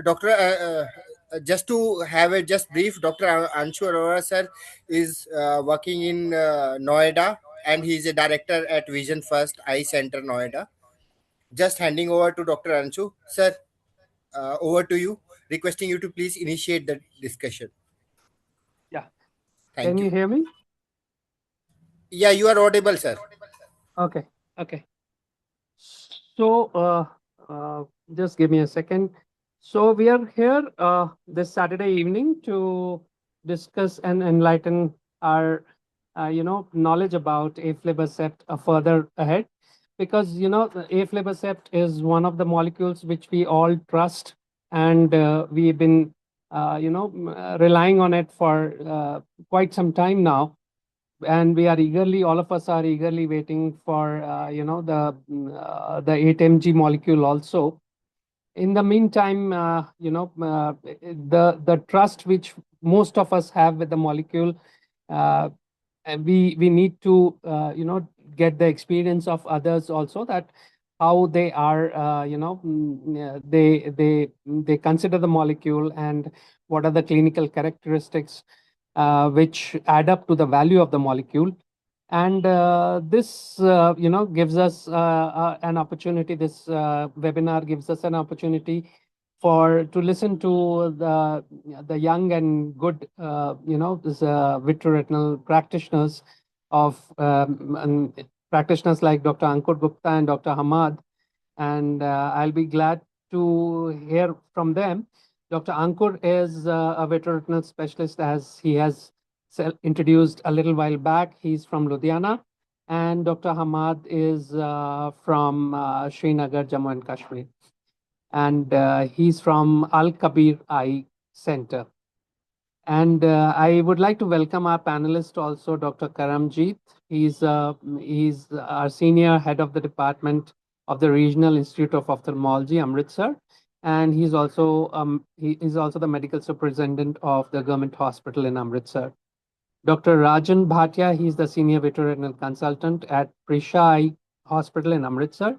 Doctor, just to have a just brief, Dr. Anshu Arora sir is working in Noida, and he is a director at Vision First Eye Center, Noida. Just handing over to Dr. Anshu. Sir, over to you. Requesting you to please initiate the discussion. Yeah. Thank Can you. you hear me? Yeah, you are audible, sir. Okay. Okay. So, just give me a second. So, we are here this Saturday evening to discuss and enlighten our, knowledge about aflibercept further ahead, because the aflibercept is one of the molecules which we all trust, and we've been, relying on it for quite some time now, and we are eagerly, all of us are eagerly waiting for the 8 mg molecule also. In the meantime, the trust which most of us have with the molecule, and we need to get the experience of others also, that how they are, they consider the molecule, and what are the clinical characteristics which add up to the value of the molecule. And this gives us an opportunity, this webinar gives us an opportunity for to listen to the young and good this vitreoretinal practitioners of and practitioners like Dr. Ankur Gupta and Dr. Hamad, and I'll be glad to hear from them. Dr. Ankur is a vitreoretinal specialist, as he has introduced a little while back. He's from Ludhiana, and Dr. Hamad is from Srinagar, Jammu and Kashmir, and he's from Al Kabir Eye Center. And I would like to welcome our panelist also, Dr. Karamjeet. He's our senior head of the department of the Regional Institute of Ophthalmology, Amritsar, and he is also the medical superintendent of the government hospital in Amritsar. Dr. Rajan Bhatia, he's the senior vitreoretinal consultant at Prisha Eye Hospital in Amritsar,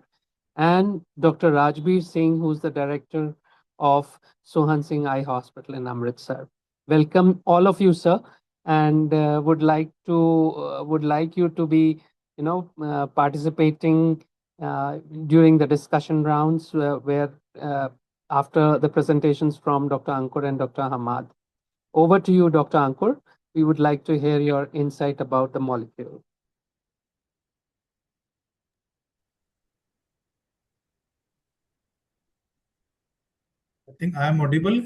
and Dr. Rajbir Singh, who's the director of Sohan Singh Eye Hospital in Amritsar. Welcome all of you, sir, and would like you to be participating during the discussion rounds where after the presentations from Dr. Ankur and Dr. Hamad. Over to you, Dr. Ankur. We would like to hear your insight about the molecule. I think I am audible.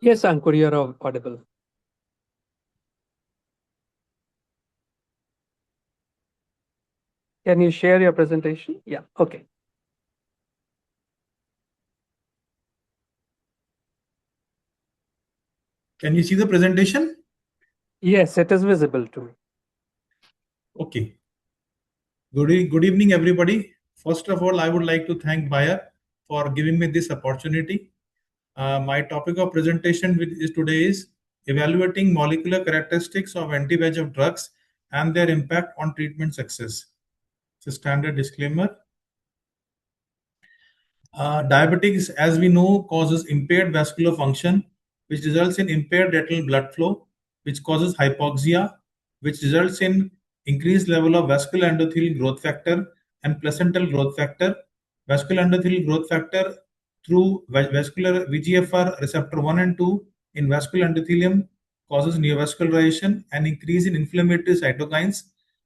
Yes, Ankur, you're audible. Can you share your presentation? Yeah, okay. Can you see the presentation? Yes, it is visible to me. Okay. Good evening, everybody. First of all, I would like to thank Bayer for giving me this opportunity. My topic of presentation today is evaluating molecular characteristics of anti-VEGF drugs and their impact on treatment success. It's a standard disclaimer. Diabetes, as we know, causes impaired vascular function, which results in impaired retinal blood flow, which causes hypoxia, which results in increased level of vascular endothelial growth factor and placental growth factor. Vascular endothelial growth factor through vascular VEGFR receptor 1 and 2 in vascular endothelium causes neovascularization and increase in inflammatory cytokines,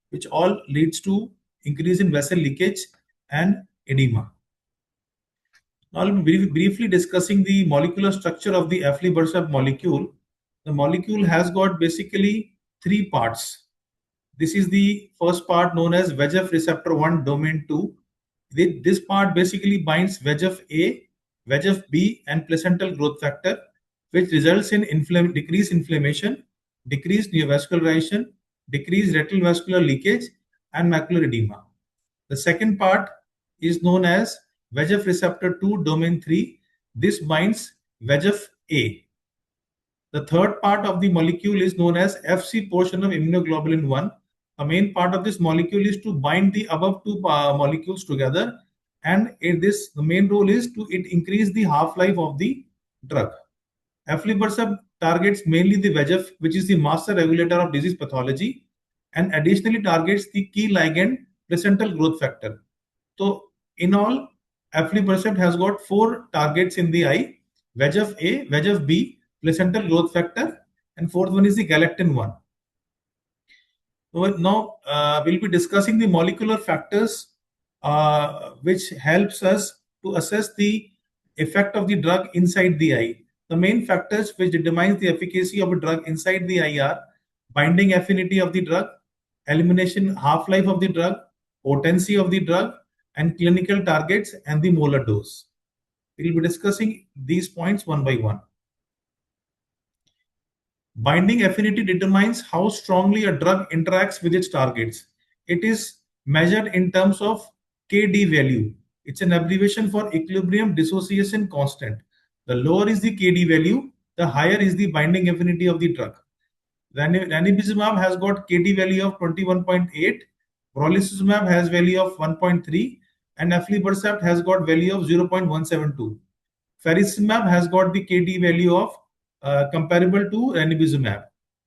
which all leads to increase in vessel leakage and edema. Now, I'll be briefly discussing the molecular structure of the aflibercept molecule. The molecule has got basically three parts. This is the first part, known as VEGF receptor 1 domain 2. This part basically binds VEGF A, VEGF B, and placental growth factor, which results in decreased inflammation, decreased neovascularization, decreased retinal vascular leakage, and macular edema. The second part is known as VEGF receptor 2 domain 3. This binds VEGF A. The third part of the molecule is known as FC portion of immunoglobulin 1. A main part of this molecule is to bind the above two molecules together and the main role is to increase the half-life of the drug. Aflibercept targets mainly the VEGF, which is the master regulator of disease pathology, and additionally targets the key ligand placental growth factor. So in all, aflibercept has got 4 targets in the eye: VEGF A, VEGF B, placental growth factor, and fourth one is the galectin-1. So now we'll be discussing the molecular factors which helps us to assess the effect of the drug inside the eye. The main factors which determines the efficacy of a drug inside the eye are binding affinity of the drug, elimination half-life of the drug, potency of the drug, and clinical targets and the molar dose. We will be discussing these points one by one. Binding affinity determines how strongly a drug interacts with its targets. It is measured in terms of KD value. It's an abbreviation for equilibrium dissociation constant. The lower is the KD value, the higher is the binding affinity of the drug. Ranibizumab has got KD value of 21.8, brolucizumab has value of 1.3, and aflibercept has got value of 0.172. Faricimab has got the KD value of comparable to ranibizumab.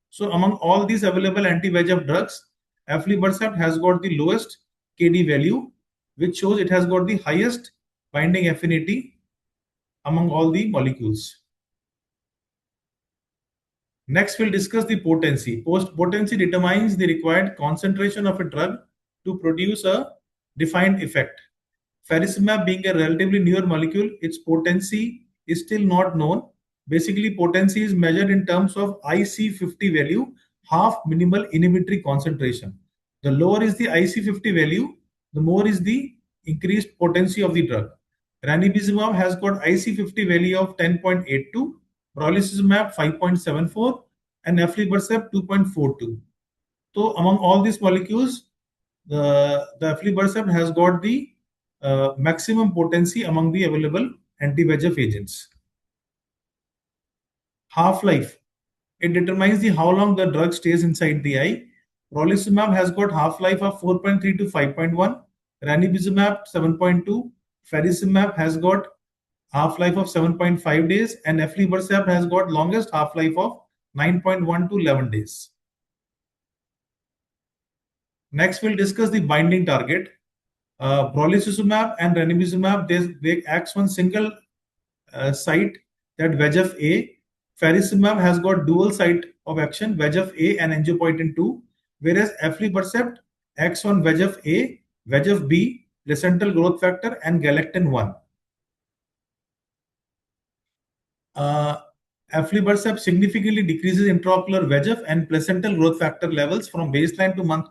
So among all these available anti-VEGF drugs, aflibercept has got the lowest KD value, which shows it has got the highest binding affinity among all the molecules. Next, we'll discuss the potency. Potency determines the required concentration of a drug to produce a defined effect. Faricimab being a relatively newer molecule, its potency is still not known. Basically, potency is measured in terms of IC50 value, half minimal inhibitory concentration. The lower is the IC50 value, the more is the increased potency of the drug. Ranibizumab has got IC50 value of 10.82, brolucizumab 5.74, and aflibercept 2.42. So among all these molecules, the aflibercept has got the maximum potency among the available anti-VEGF agents. Half-life. It determines the how long the drug stays inside the eye. Brolucizumab has got half-life of 4.3 to 5.1. Ranibizumab 7.2. Faricimab has got half-life of 7.5 days, and aflibercept has got longest half-life of 9.1 to 11 days. Next, we'll discuss the binding target. Brolucizumab and ranibizumab, they acts on single site, that VEGF A. Faricimab has got dual site of action, VEGF A and angiopoietin 2, whereas aflibercept acts on VEGF A, VEGF B, placental growth factor, and galectin-1. Aflibercept significantly decreases intraocular VEGF and placental growth factor levels from baseline to month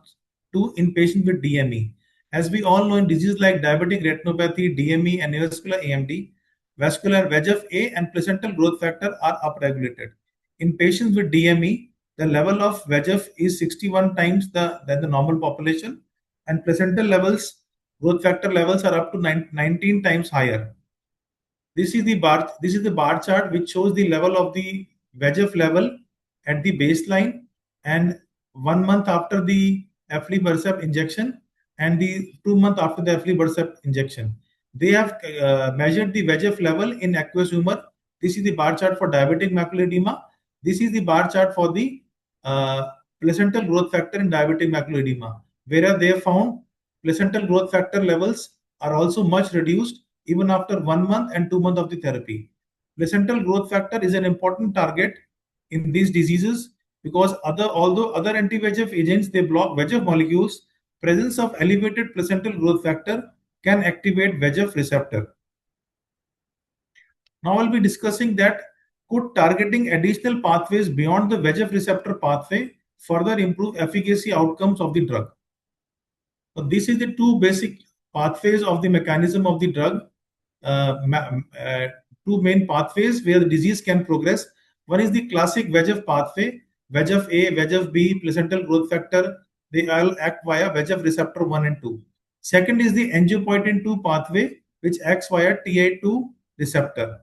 2 in patients with DME. As we all know, in diseases like diabetic retinopathy, DME, and neovascular AMD, vascular VEGF A and placental growth factor are upregulated. In patients with DME, the level of VEGF is 61 times than the normal population, and placental levels, growth factor levels are up to 19 times higher. This is the bar chart which shows the level of the VEGF level at the baseline and 1 month after the aflibercept injection and the 2 months after the aflibercept injection. They have measured the VEGF level in aqueous humor. This is the bar chart for diabetic macular edema. This is the bar chart for the placental growth factor in diabetic macular edema, whereas they have found placental growth factor levels are also much reduced even after 1 month and 2 months of the therapy. Placental growth factor is an important target in these diseases because although other anti-VEGF agents, they block VEGF molecules, presence of elevated placental growth factor can activate VEGF receptor. Now I'll be discussing that could targeting additional pathways beyond the VEGF receptor pathway further improve efficacy outcomes of the drug. So this is the two basic pathways of the mechanism of the drug. Two main pathways where the disease can progress. One is the classic VEGF pathway, VEGF A, VEGF B, placental growth factor. They all act via VEGF receptor 1 and 2. Second is the angiopoietin 2 pathway, which acts via TI2 receptor.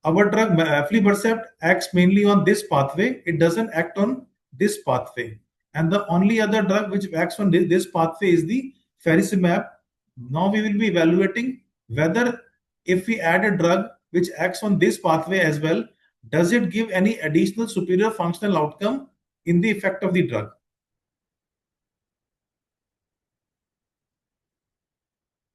Our drug aflibercept acts mainly on this pathway. It doesn't act on this pathway. And the only other drug which acts on this pathway is the faricimab, Now we will be evaluating whether if we add a drug which acts on this pathway as well, does it give any additional superior functional outcome in the effect of the drug.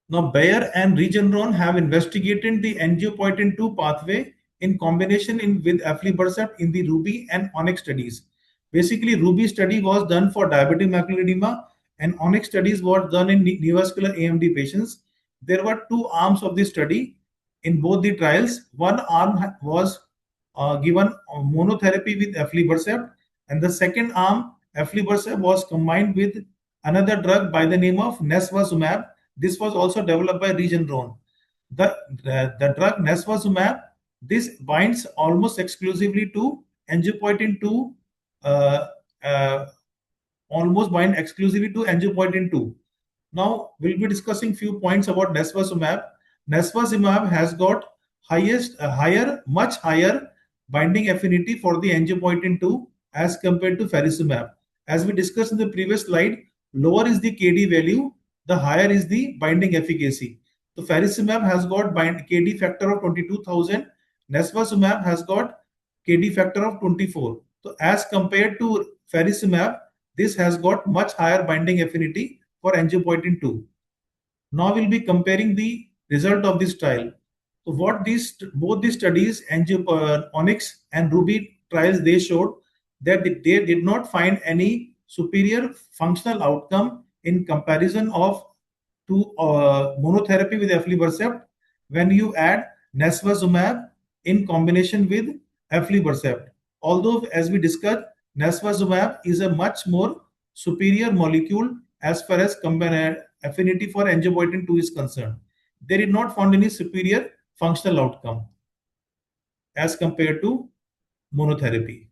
Now, Bayer and Regeneron have investigated the angiopoietin-2 pathway in combination with aflibercept in the Ruby and Onyx studies. Basically, Ruby study was done for diabetic macular edema, and Onyx studies were done in neovascular AMD patients. There were two arms of the study in both the trials. One arm was given monotherapy with aflibercept, and the second arm, aflibercept, was combined with another drug by the name of nesvazumab. This was also developed by Regeneron. The drug nesvazumab, this binds almost exclusively to angiopoietin-2, uh, uh, almost bind exclusively to angiopoietin-2. Now we'll be discussing few points about nesvazumab. Nesvazumab has got much higher binding affinity for the angiopoietin-2 as compared to faricimab. As we discussed in the previous slide, lower is the KD value, the higher is the binding efficacy. So faricimab has got KD factor of 22,000. Nesvazumab has got KD factor of 24. So as compared to faricimab, this has got much higher binding affinity for angiopoietin-2. Now we'll be comparing the result of this trial. So what both these studies, Onyx and Ruby trials, they showed that they did not find any superior functional outcome in comparison of to monotherapy with aflibercept when you add nesvazumab in combination with aflibercept. Although, as we discussed, nesvazumab is a much more superior molecule as far as affinity for angiopoietin-2 is concerned. They did not find any superior functional outcome as compared to monotherapy.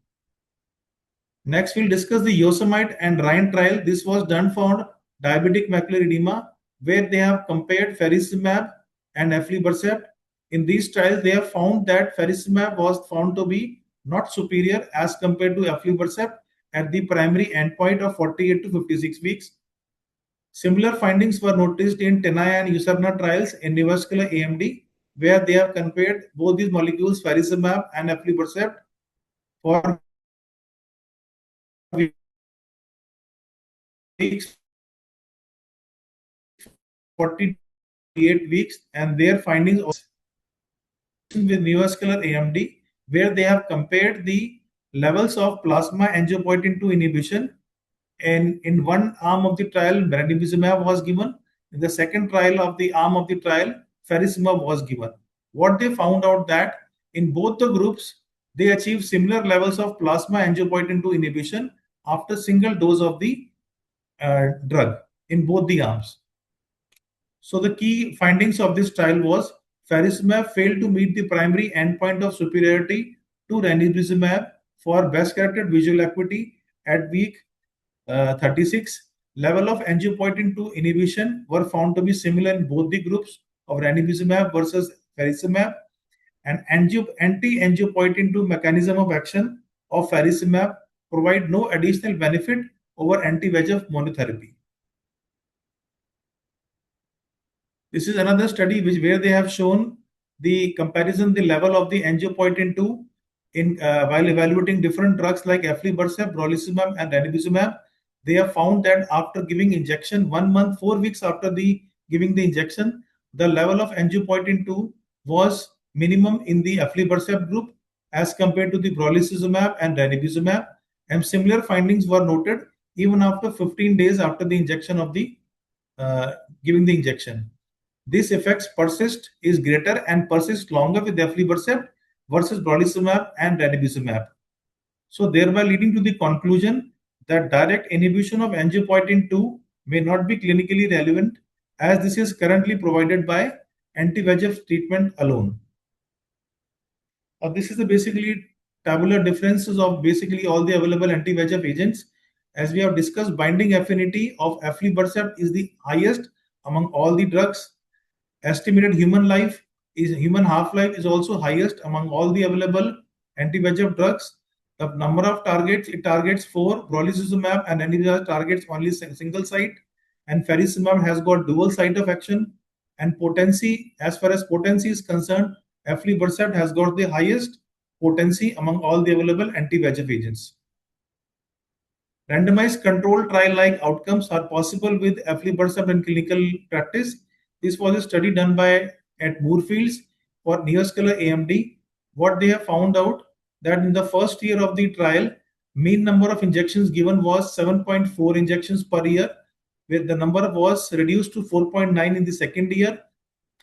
Next, we'll discuss the Yosemite and Rhine trial. This was done for diabetic macular edema, where they have compared faricimab and aflibercept. In these trials, they have found that faricimab was found to be not superior as compared to aflibercept at the primary endpoint of 48 to 56 weeks. Similar findings were noticed in TENAYA and USARNA trials in neovascular AMD, where they have compared both these molecules, faricimab and aflibercept, for weeks, 48 weeks, and their findings with neovascular AMD, where they have compared the levels of plasma angiopoietin-2 inhibition. And in one arm of the trial, ranibizumab was given. In the second trial of the arm of the trial, faricimab was given. What they found out that in both the groups, they achieved similar levels of plasma angiopoietin-2 inhibition after single dose of the drug in both the arms. So the key findings of this trial was faricimab failed to meet the primary endpoint of superiority to ranibizumab for best-corrected visual acuity at week 36. Level of angiopoietin-2 inhibition were found to be similar in both the groups of ranibizumab versus faricimab, and anti-angiopoietin-2 mechanism of action of faricimab provide no additional benefit over anti-VEGF monotherapy. This is another study where they have shown the comparison, the level of the angiopoietin-2 in while evaluating different drugs like aflibercept, brolucizumab, and ranibizumab. They have found that after giving injection 1 month, 4 weeks after giving the injection, the level of angiopoietin-2 was minimum in the aflibercept group as compared to the brolucizumab and ranibizumab, and similar findings were noted even after 15 days after the injection of the giving the injection. This effects persist is greater and persist longer with aflibercept versus brolucizumab and ranibizumab. So thereby leading to the conclusion that direct inhibition of angiopoietin-2 may not be clinically relevant, as this is currently provided by anti-VEGF treatment alone. This is the basically tabular differences of basically all the available anti-VEGF agents. As we have discussed, binding affinity of aflibercept is the highest among all the drugs. Estimated human half-life is also highest among all the available anti-VEGF drugs. The number of targets, it targets 4, brolucizumab and ranibizumab targets only single site. and faricimab has got dual site of action and potency. As far as potency is concerned, aflibercept has got the highest potency among all the available anti-VEGF agents. Randomized controlled trial-like outcomes are possible with aflibercept in clinical practice. This was a study done by at Moorfields for neovascular AMD. What they have found out that in the first year of the trial, mean number of injections given was 7.4 injections per year, where the number was reduced to 4.9 in the second year.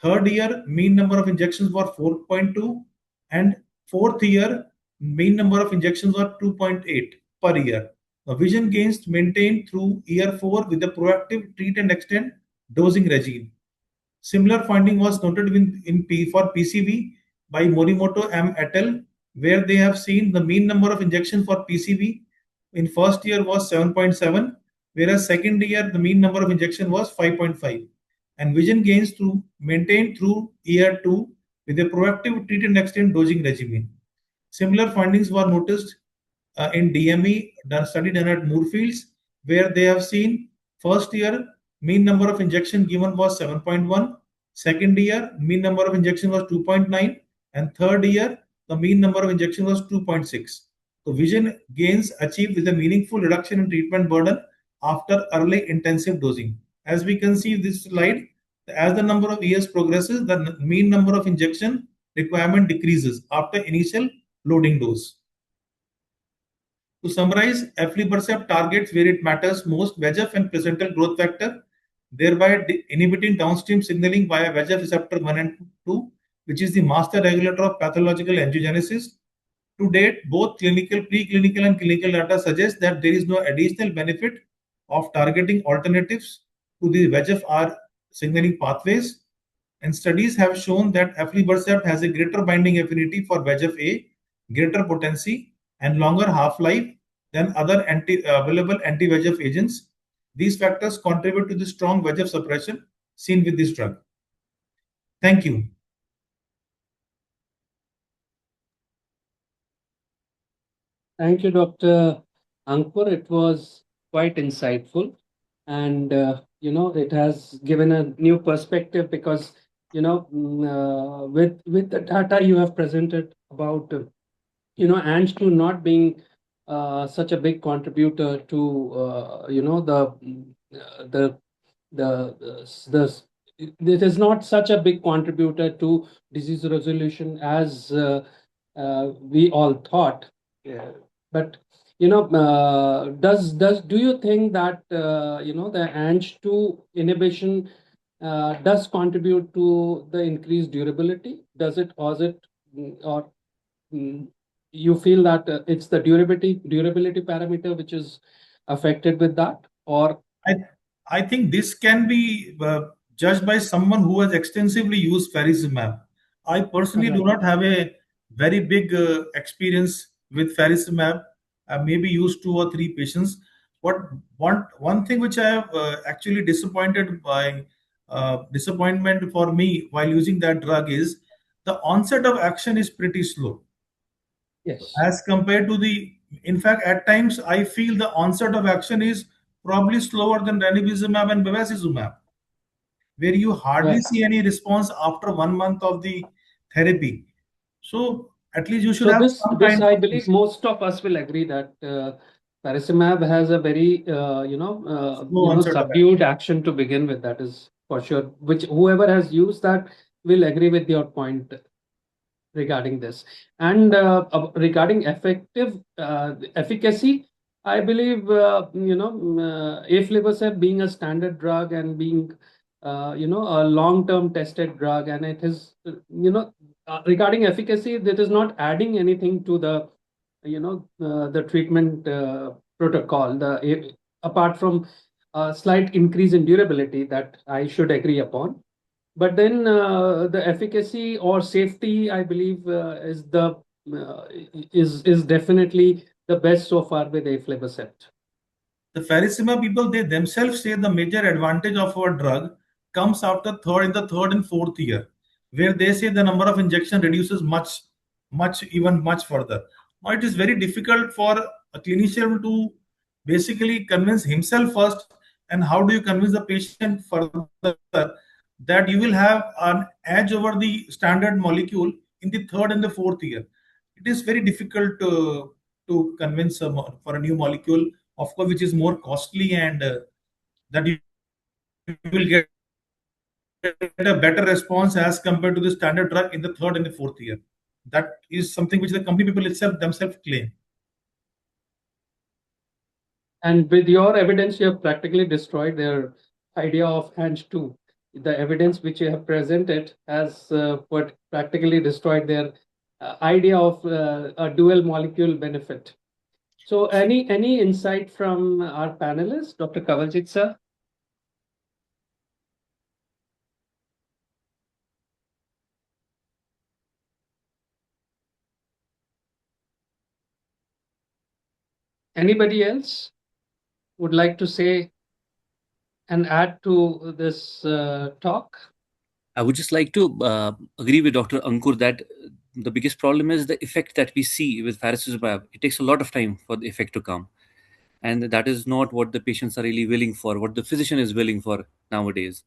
Third year, mean number of injections were 4.2, and fourth year, mean number of injections were 2.8 per year. The vision gains maintained through year 4 with a proactive treat and extend dosing regime. Similar finding was noted for PCV by Morimoto M. et al., where they have seen the mean number of injections for PCV in first year was 7.7, whereas second year the mean number of injection was 5.5. And vision gains maintained through year 2 with a proactive treat and extend dosing regimen. Similar findings were noticed in DME study done at Moorfields, where they have seen first year mean number of injection given was 7.1, second year mean number of injection was 2.9, and third year the mean number of injection was 2.6. So vision gains achieved with a meaningful reduction in treatment burden after early intensive dosing. As we can see this slide, as the number of years progresses, the mean number of injection requirement decreases after initial loading dose. To summarize, aflibercept targets where it matters most, VEGF and placental growth factor, thereby inhibiting downstream signaling via VEGF receptor 1 and 2, which is the master regulator of pathological angiogenesis. To date, both preclinical and clinical data suggest that there is no additional benefit of targeting alternatives to the VEGF-R signaling pathways. And studies have shown that aflibercept has a greater binding affinity for VEGF-A, greater potency, and longer half-life than other available anti-VEGF agents. These factors contribute to the strong VEGF suppression seen with this drug. Thank you. Thank you, Dr. Ankur. It was quite insightful, and it has given a new perspective because with the data you have presented about Ang2 not being such a big contributor to it is not such a big contributor to disease resolution as we all thought. But do you think that the Ang2 inhibition does contribute to the increased durability? Does it cause it, or you feel that it's the durability parameter which is affected with that? Or I think this can be judged by someone who has extensively used faricimab. I personally do not have a very big experience with faricimab. I maybe used 2 or 3 patients. But one thing which I have actually disappointment for me while using that drug is the onset of action is pretty slow. Yes. As compared to in fact, at times I feel the onset of action is probably slower than ranibizumab and bevacizumab, where you hardly see any response after 1 month of the therapy. So at least you should have some kind. I believe most of us will agree that faricimab has a very subdued action to begin with. That is for sure. Which whoever has used that will agree with your point regarding this. And regarding efficacy, I believe aflibercept being a standard drug and being a long-term tested drug, and it is regarding efficacy, that is not adding anything to the the treatment protocol. Apart from a slight increase in durability that I should agree upon. But then the efficacy or safety, I believe, is definitely the best so far with aflibercept. The faricimab people, they themselves say the major advantage of our drug comes after in the third and fourth year, where they say the number of injection reduces much further. Now it is very difficult for a clinician to basically convince himself first and how do you convince the patient further that you will have an edge over the standard molecule in the third and the fourth year. It is very difficult to convince for a new molecule, of course, which is more costly, and that you will get a better response as compared to the standard drug in the third and the fourth year. That is something which the company people itself themselves claim. And with your evidence, you have practically destroyed their idea of Ang-2. The evidence which you have presented has what practically destroyed their idea of a dual molecule benefit. So, any insight from our panelists, Dr. Kavaljit sir? Anybody else would like to say and add to this talk? I would just like to agree with Dr. Ankur that the biggest problem is the effect that we see with faricimab. It takes a lot of time for the effect to come. And that is not what the patients are really willing for, what the physician is willing for nowadays.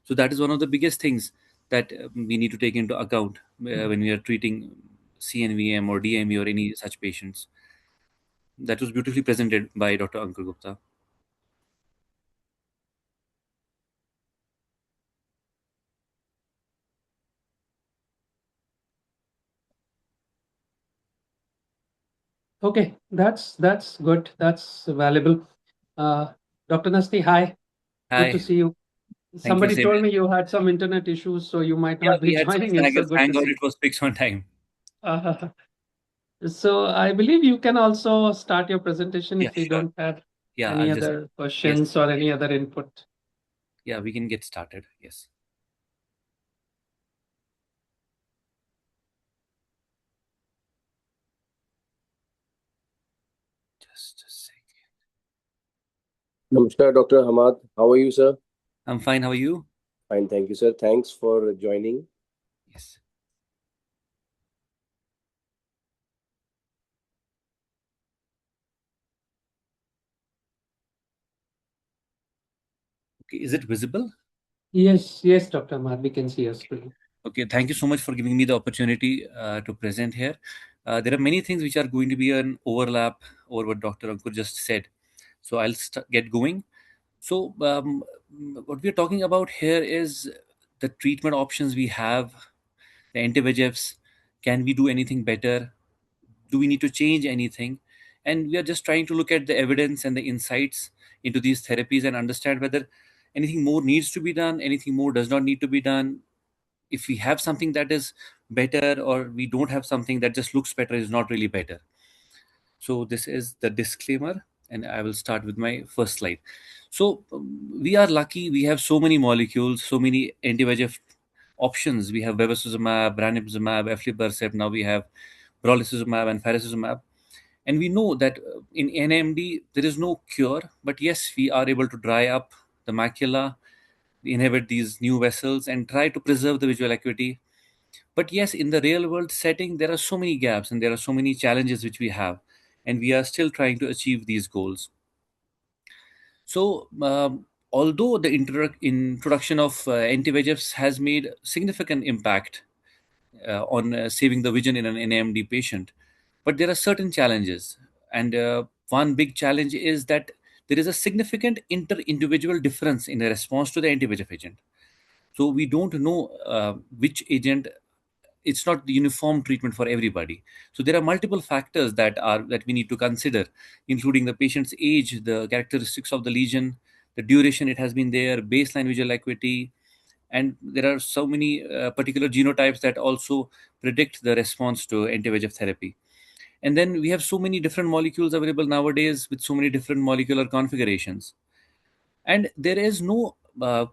So that is one of the biggest things that we need to take into account when we are treating CNVM or DME or any such patients. That was beautifully presented by Dr. Ankur Gupta. Okay, that's good. That's valuable. Dr. Nasti, hi. Hi. Good to see you. Somebody told me you had some internet issues, so you might not be joining in. So good thank to God see. it was fixed on time. So I believe you can also start your presentation Yeah, if you sure. don't have Yeah, any I'll other questions or any other input. Yeah, we can get started. Yes. Just a second. Namaskar, Dr. Hamad. How are you, sir? I'm fine. How are you? Fine, thank you, sir. Thanks for joining. Yes. Okay, is it visible? Yes, Dr. Ahmad, we can see your screen. Okay, thank you so much for giving me the opportunity to present here. There are many things which are going to be an overlap over what Dr. Ankur just said. So I'll get going. So what we're talking about here is the treatment options we have, the anti-VEGFs. Can we do anything better? Do we need to change anything? And we are just trying to look at the evidence and the insights into these therapies and understand whether anything more needs to be done, anything more does not need to be done. If we have something that is better or we don't have something that just looks better, is not really better. So this is the disclaimer, and I will start with my first slide. So we are lucky, we have so many molecules, so many anti-VEGF options. We have bevacizumab, ranibizumab, aflibercept. Now we have brolucizumab and faricimab. And we know that in NMD there is no cure, but yes, we are able to dry up the macula, inhibit these new vessels, and try to preserve the visual acuity. But yes, in the real world setting, there are so many gaps and there are so many challenges which we have, and we are still trying to achieve these goals. So, although the introduction of anti-VEGFs has made significant impact on saving the vision in an NAMD patient, but there are certain challenges, and one big challenge is that there is a significant inter-individual difference in the response to the anti-VEGF agent. So we don't know which agent. It's not the uniform treatment for everybody. So there are multiple factors that we need to consider, including the patient's age, the characteristics of the lesion, the duration it has been there, baseline visual acuity, and there are so many particular genotypes that also predict the response to anti-VEGF therapy. And then we have so many different molecules available nowadays with so many different molecular configurations, and there is no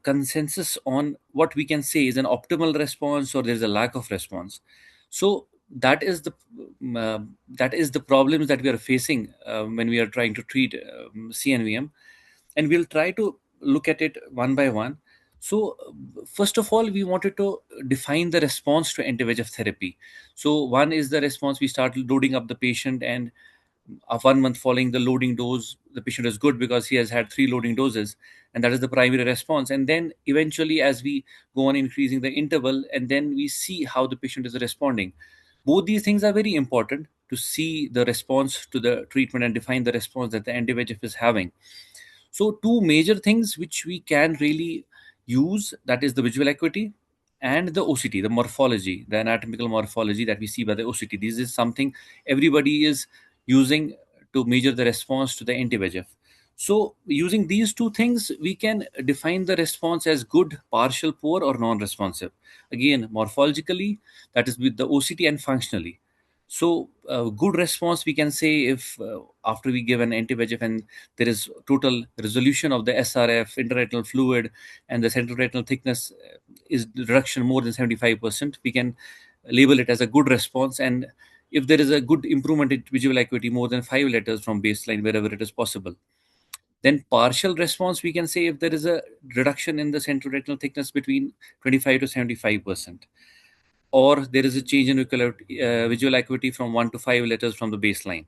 consensus on what we can say is an optimal response or there's a lack of response. So that is the problems that we are facing when we are trying to treat CNVM, and we'll try to look at it one by one. So first of all, we wanted to define the response to anti-VEGF therapy. So one is the response, we start loading up the patient, and of 1 month following the loading dose, the patient is good because he has had 3 loading doses, and that is the primary response. And then eventually, as we go on increasing the interval, and then we see how the patient is responding. Both these things are very important to see the response to the treatment and define the response that the anti-VEGF is having. So two major things which we can really use, that is the visual acuity and the OCT, the morphology, the anatomical morphology that we see by the OCT. This is something everybody is using to measure the response to the anti-VEGF. So using these two things, we can define the response as good, partial, poor, or non-responsive. Again, morphologically, that is with the OCT, and functionally. So good response, we can say, if after we give an anti-VEGF and there is total resolution of the SRF, intraretinal fluid, and the central retinal thickness is reduction more than 75%, we can label it as a good response. And if there is a good improvement in visual acuity more than 5 letters from baseline, wherever it is possible. Then partial response, we can say if there is a reduction in the central retinal thickness between 25 to 75%, or there is a change in visual acuity from 1 to 5 letters from the baseline.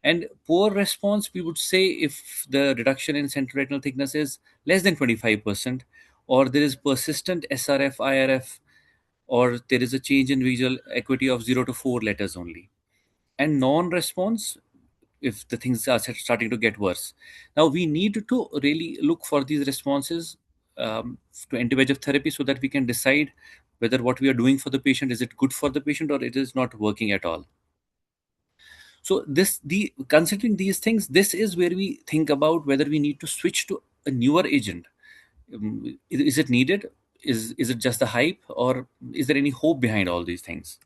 And poor response, we would say if the reduction in central retinal thickness is less than 25%, or there is persistent SRF, IRF, or there is a change in visual acuity of 0 to 4 letters only. And non-response, if the things are starting to get worse. Now we need to really look for these responses to anti-VEGF therapy, so that we can decide whether what we are doing for the patient, is it good for the patient or it is not working at all. So considering these things, this is where we think about whether we need to switch to a newer agent. Is it needed? Is it just a hype, or is there any hope behind all these things?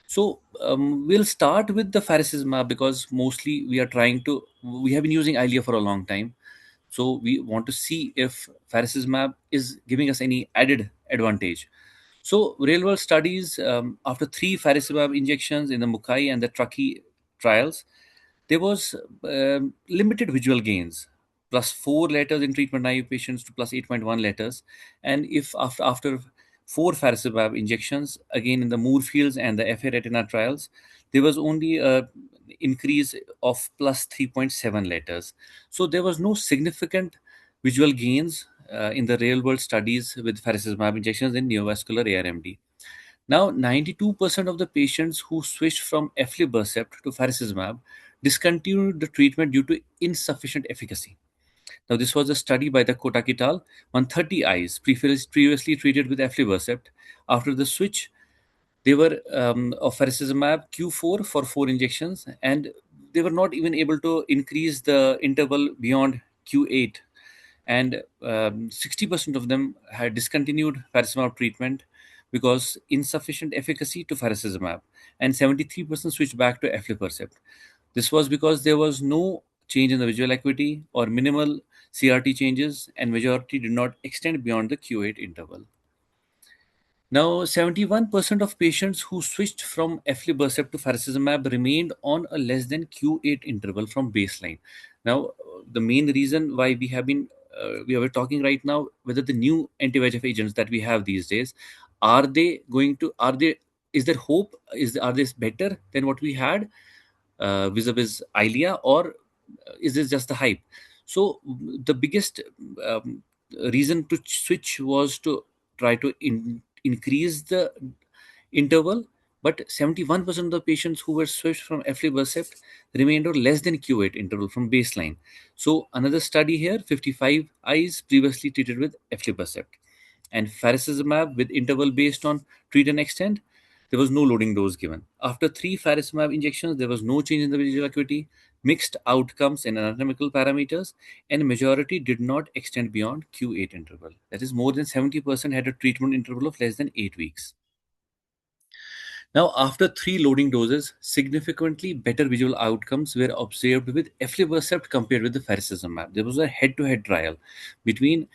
So we'll start with the faricimab, because mostly we have been using Eylea for a long time. So we want to see if faricimab is giving us any added advantage. So real world studies, after 3 faricimab injections in the Mukai and the Truckee trials, there was limited visual gains, plus 4 letters in treatment naive patients to plus 8.1 letters. And if after 4 faricimab injections, again in the Moorfields and the FA Retina trials, there was only a increase of plus 3.7 letters. So there was no significant visual gains in the real world studies with faricimab injections in neovascular ARMD. Now, 92% of the patients who switched from aflibercept to faricimab discontinued the treatment due to insufficient efficacy. Now, this was a study by the Kotak et al. 130 eyes previously treated with aflibercept. After the switch, they were of faricimab Q4 for 4 injections, and they were not even able to increase the interval beyond Q8. And 60% of them had discontinued faricimab treatment because insufficient efficacy to faricimab, and 73% switched back to aflibercept. This was because there was no change in the visual acuity or minimal CRT changes, and majority did not extend beyond the Q8 interval. Now, 71% of patients who switched from aflibercept to faricimab remained on a less than Q8 interval from baseline. Now, the main reason why we are talking right now, whether the new anti-VEGF agents that we have these days, is there hope? Are they better than what we had vis-a-vis Eylea, or is this just a hype? So the biggest reason to switch was to try to increase the interval, but 71% of the patients who were switched from aflibercept remained on less than Q8 interval from baseline. So another study here, 55 eyes previously treated with aflibercept and faricimab with interval based on treat and extend. There was no loading dose given. After 3 faricimab injections, there was no change in the visual acuity, mixed outcomes in anatomical parameters, and majority did not extend beyond Q8 interval. That is, more than 70% had a treatment interval of less than 8 weeks. Now, after 3 loading doses, significantly better visual outcomes were observed with aflibercept compared with the faricimab. There was a head-to-head trial between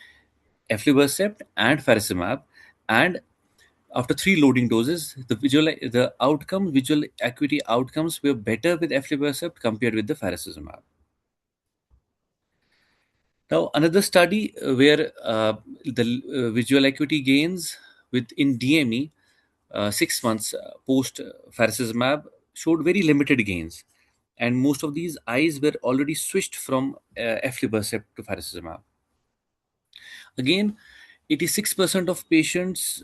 aflibercept and faricimab, and after 3 loading doses, the visual acuity outcomes were better with aflibercept compared with the faricimab. Now, another study where the visual acuity gains in DME 6 months post faricimab showed very limited gains. and most of these eyes were already switched from aflibercept to faricimab. Again, 86% of patients,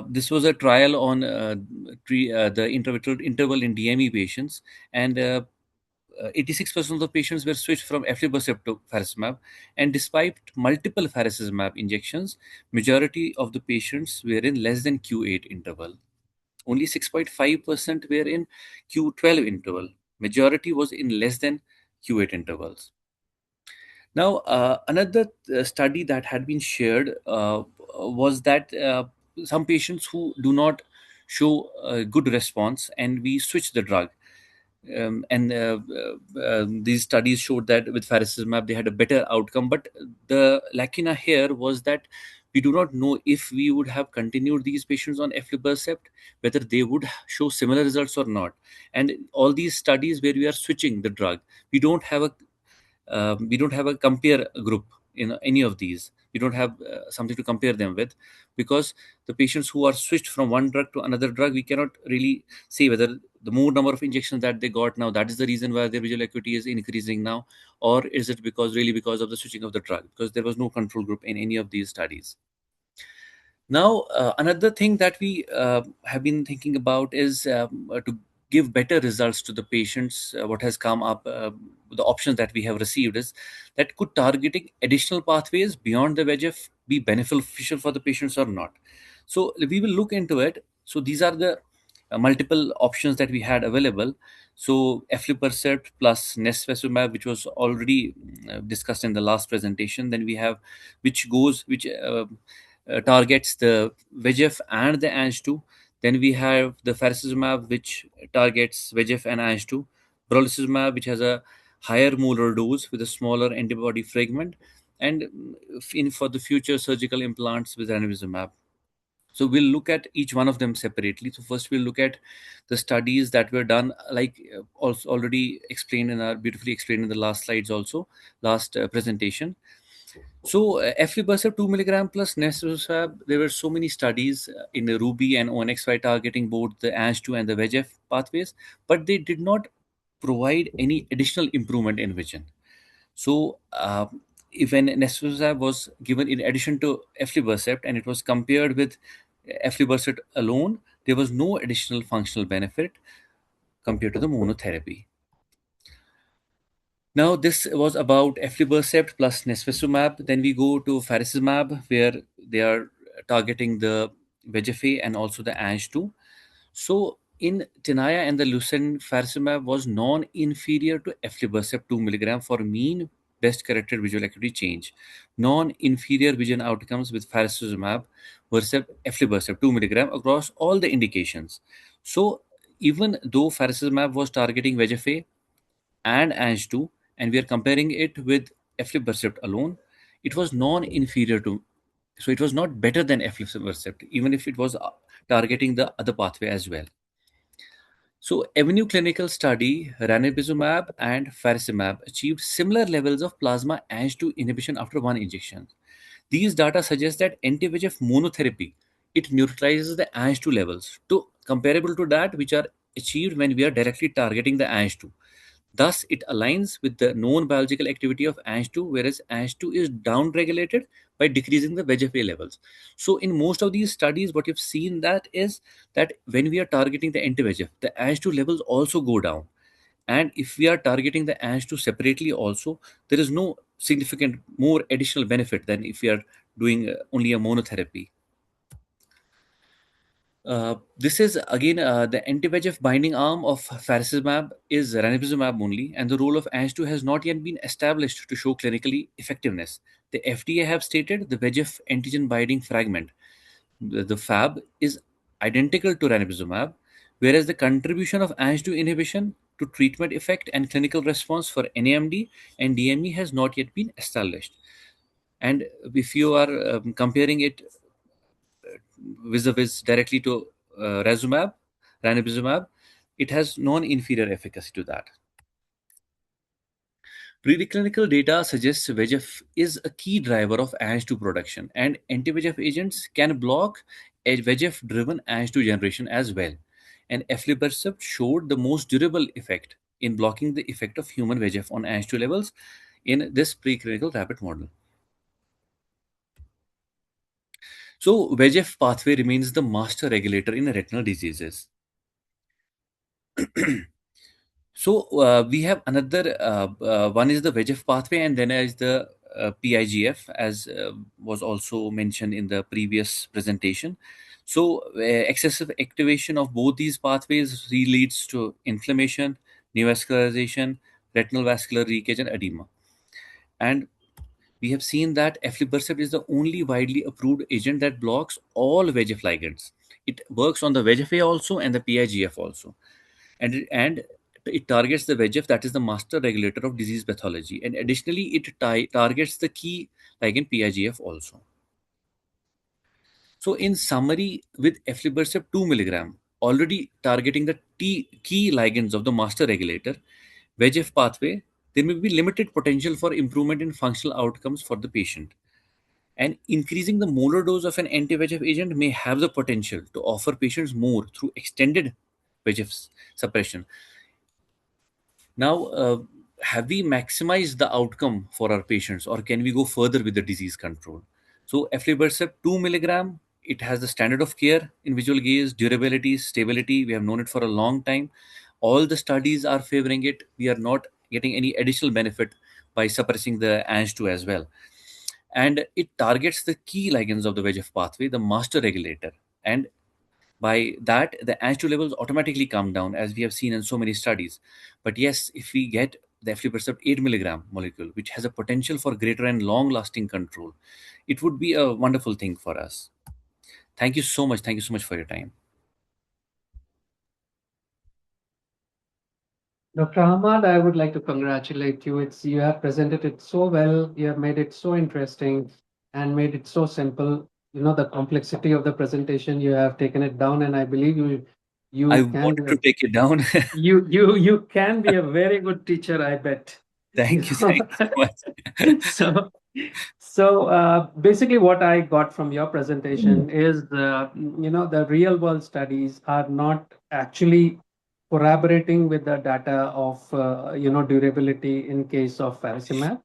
this was a trial on the interval in DME patients, and 86% of the patients were switched from aflibercept to faricimab, and despite multiple faricimab injections, majority of the patients were in less than Q8 interval. Only 6.5% were in Q12 interval. Majority was in less than Q8 intervals. Now, another study that had been shared was that some patients who do not show a good response, and we switch the drug. These studies showed that with faricimab they had a better outcome, but the lacuna here was that we do not know if we would have continued these patients on aflibercept, whether they would show similar results or not. And all these studies where we are switching the drug, we don't have a compare group in any of these. We don't have something to compare them with, because the patients who are switched from one drug to another drug, we cannot really say whether the more number of injections that they got now, that is the reason why their visual acuity is increasing now, or is it because of the switching of the drug, because there was no control group in any of these studies. Now, another thing that we have been thinking about is to give better results to the patients. What has come up, the options that we have received is that could targeting additional pathways beyond the VEGF be beneficial for the patients or not? So we will look into it. So these are the multiple options that we had available. So aflibercept plus nesvesumab, which was already discussed in the last presentation. Then we have which targets the VEGF and the Ang2. Then we have the faricimab, which targets VEGF and Ang2. Brolucizumab, which has a higher molar dose with a smaller antibody fragment, and for the future surgical implants with ranibizumab. So we'll look at each one of them separately. So first we'll look at the studies that were done, like also already explained beautifully explained in the last slides, also last presentation. So aflibercept 2 milligram plus nesvesumab, there were so many studies in the RUBY and ONXY targeting both the Ang2 and the VEGF pathways, but they did not provide any additional improvement in vision. So if an nesvesumab was given in addition to aflibercept and it was compared with aflibercept alone, there was no additional functional benefit compared to the monotherapy. Now, this was about aflibercept plus nesvesumab. Then we go to faricimab, where they are targeting the VEGF and also the Ang2. So in TENAYA and the LUCENT, faricimab was non-inferior to aflibercept 2 milligram for mean best corrected visual acuity change. Non-inferior vision outcomes with faricimab versus aflibercept 2 milligram across all the indications. So even though faricimab was targeting VEGF and Ang2, and we are comparing it with aflibercept alone, it was non-inferior to, so it was not better than aflibercept, even if it was targeting the other pathway as well. So Avenue clinical study, ranibizumab and faricimab achieved similar levels of plasma Ang2 inhibition after one injection. These data suggest that anti-VEGF monotherapy, it neutralizes the Ang2 levels to comparable to that which are achieved when we are directly targeting the Ang2. Thus, it aligns with the known biological activity of Ang2, whereas Ang2 is downregulated by decreasing the VEGF levels. So, in most of these studies, what you've seen that is that when we are targeting the anti-VEGF, the Ang2 levels also go down. And if we are targeting the Ang2 separately also, there is no significant more additional benefit than if we are doing only a monotherapy. This is again the anti-VEGF binding arm of faricimab is ranibizumab only, and the role of Ang2 has not yet been established to show clinically effectiveness. The FDA have stated the VEGF antigen binding fragment, the FAB, is identical to ranibizumab, whereas the contribution of Ang2 inhibition to treatment effect and clinical response for NAMD and DME has not yet been established. And if you are comparing it vis-a-vis directly to ranibizumab, it has non-inferior efficacy to that. Preclinical data suggests VEGF is a key driver of Ang2 production, and anti-VEGF agents can block a VEGF-driven Ang2 generation as well. And aflibercept showed the most durable effect in blocking the effect of human VEGF on Ang2 levels in this preclinical rabbit model. So VEGF pathway remains the master regulator in retinal diseases. So we have another one is the VEGF pathway, and then is the PIGF, as was also mentioned in the previous presentation. So excessive activation of both these pathways leads to inflammation, neovascularization, retinal vascular leakage, and edema. And we have seen that aflibercept is the only widely approved agent that blocks all VEGF ligands. It works on the VEGF-A also and the PIGF also, and it targets the VEGF, that is the master regulator of disease pathology, and additionally it targets the key ligand PIGF also. So in summary, with aflibercept 2 milligram already targeting the key ligands of the master regulator VEGF pathway, there may be limited potential for improvement in functional outcomes for the patient. And increasing the molar dose of an anti-VEGF agent may have the potential to offer patients more through extended VEGF suppression. Now, have we maximized the outcome for our patients, or can we go further with the disease control? So, aflibercept 2 milligram, it has the standard of care in visual gaze, durability, stability. We have known it for a long time. All the studies are favoring it. We are not getting any additional benefit by suppressing the Ang2 as well. And it targets the key ligands of the VEGF pathway, the master regulator. And by that, the Ang2 levels automatically come down, as we have seen in so many studies. But yes, if we get the aflibercept 8 milligram molecule, which has a potential for greater and long-lasting control, it would be a wonderful thing for us. Thank you so much. Thank you so much for your time. Dr. Ahmad, I would like to congratulate you. You have presented it so well. You have made it so interesting and made it so simple. You know, the complexity of the presentation, you have taken it down, and I believe you I can wanted to take it down. you can be a very good teacher, I bet. Thank you. Thank you so much. So basically what I got from your presentation is the real world studies are not actually corroborating with the data of durability in case of faricimab,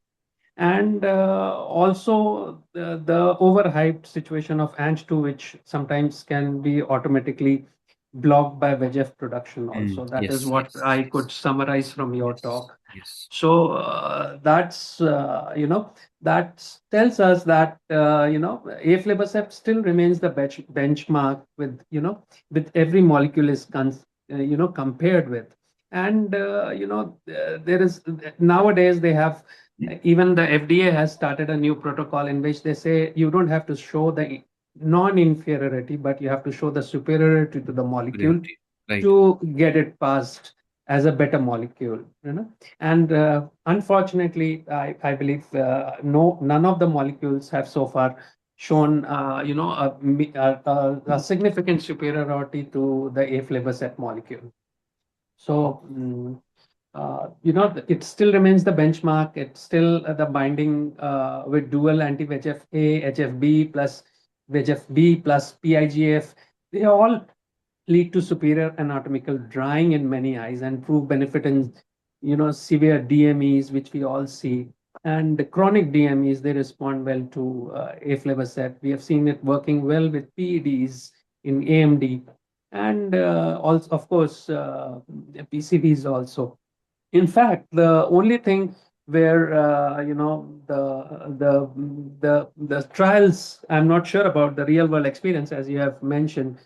and also the overhyped situation of Ang2, which sometimes can be automatically blocked by VEGF production also. That is Yes, what yes, I could summarize from your yes, talk. yes. So that's that tells us that aflibercept still remains the benchmark with every molecule is compared with. And there is nowadays they have, even the FDA has started a new protocol in which they say you don't have to show the non-inferiority, but you have to show the superiority to the molecule Right. to get it passed as a better molecule. And unfortunately, I believe none of the molecules have so far shown a significant superiority to the aflibercept molecule. So it still remains the benchmark. It's still the binding with dual anti-VEGF-A, HFB plus VEGF-B plus PIGF. They all lead to superior anatomical drying in many eyes and prove benefit in severe DMEs, which we all see. And the chronic DMEs, they respond well to aflibercept. We have seen it working well with PEDs in AMD, and also, of course, PCVs also. In fact, the only thing where the trials, I'm not sure about the real world experience, as you have mentioned,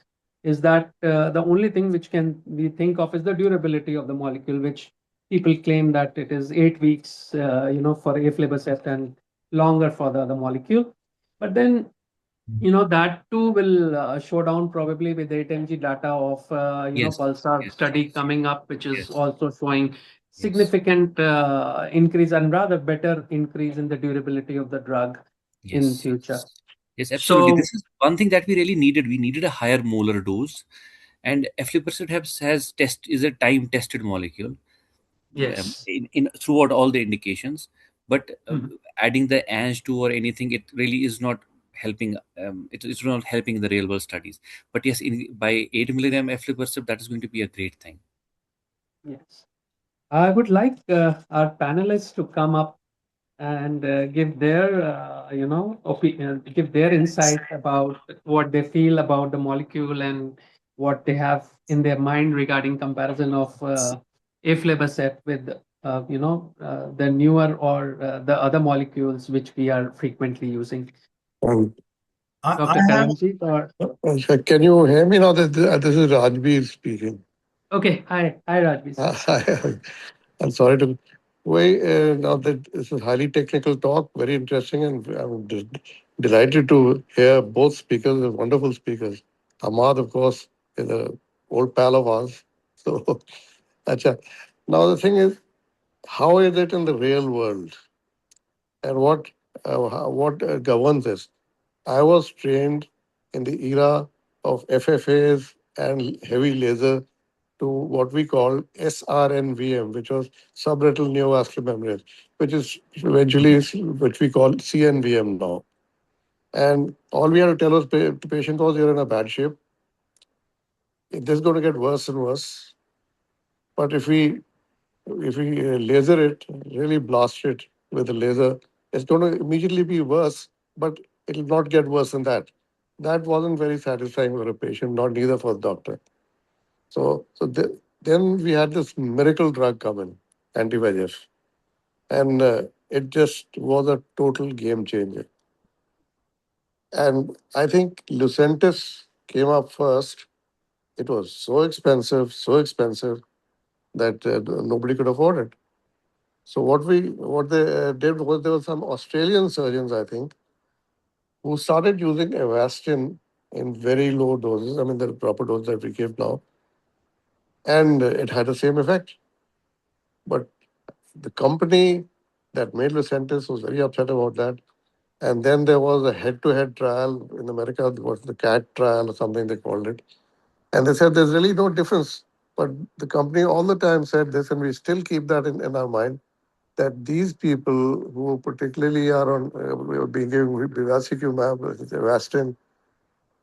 is that the only thing which can we think of is the durability of the molecule, which people claim that it is 8 weeks, for aflibercept and longer for the other molecule. But then, that too will show down probably with 8 mg data of, Yes, Pulsar yes, study yes, coming up, which is yes, also showing significant increase and rather better increase in the durability of the drug in yes, future. yes, absolutely. So This is one thing that we really needed. We needed a higher molar dose, and aflibercept is a time tested molecule yes. in throughout all the indications. But Mhm. adding the Ang2 or anything, it really is not helping. It's not helping in the real world studies. But yes, by 8 milligram aflibercept, that is going to be a great thing. Yes. I would like our panelists to come up and give their, give their insight about what they feel about the molecule and what they have in their mind regarding comparison of aflibercept with, the newer or the other molecules which we are frequently using. Um, I Dr. have Karamji, or can you hear me now? This is Rajbir speaking. okay, hi Rajvi sir. I'm sorry to wait. Now that this is highly technical talk, very interesting, and I'm delighted to hear both speakers. They're wonderful speakers. Ahmad, of course, is an old pal of ours. So, acha. Now the thing is, how is it in the real world, and what governs this? I was trained in the era of FFAs and heavy laser to what we call SRNVM, which was subretinal neovascular membrane, which is eventually which we call CNVM now. And all we had to tell us the patient was you're in a bad shape. This is going to get worse and worse. But if we laser it, really blast it with a laser, it's going to immediately be worse, but it'll not get worse than that. That wasn't very satisfying for a patient, not neither for the doctor. Then we had this miracle drug come in, anti-VEGF, and it just was a total game changer. And I think Lucentis came up first. It was so expensive that nobody could afford it. So what they did was there were some Australian surgeons, I think, who started using Avastin in very low doses. I mean, the proper dose that we give now, and it had the same effect. But the company that made Lucentis was very upset about that. And then there was a head-to-head trial in America. It was the CAT trial or something they called it. And they said there's really no difference. But the company all the time said this, and we still keep that in our mind, that these people who particularly are on being given bevacizumab, Avastin,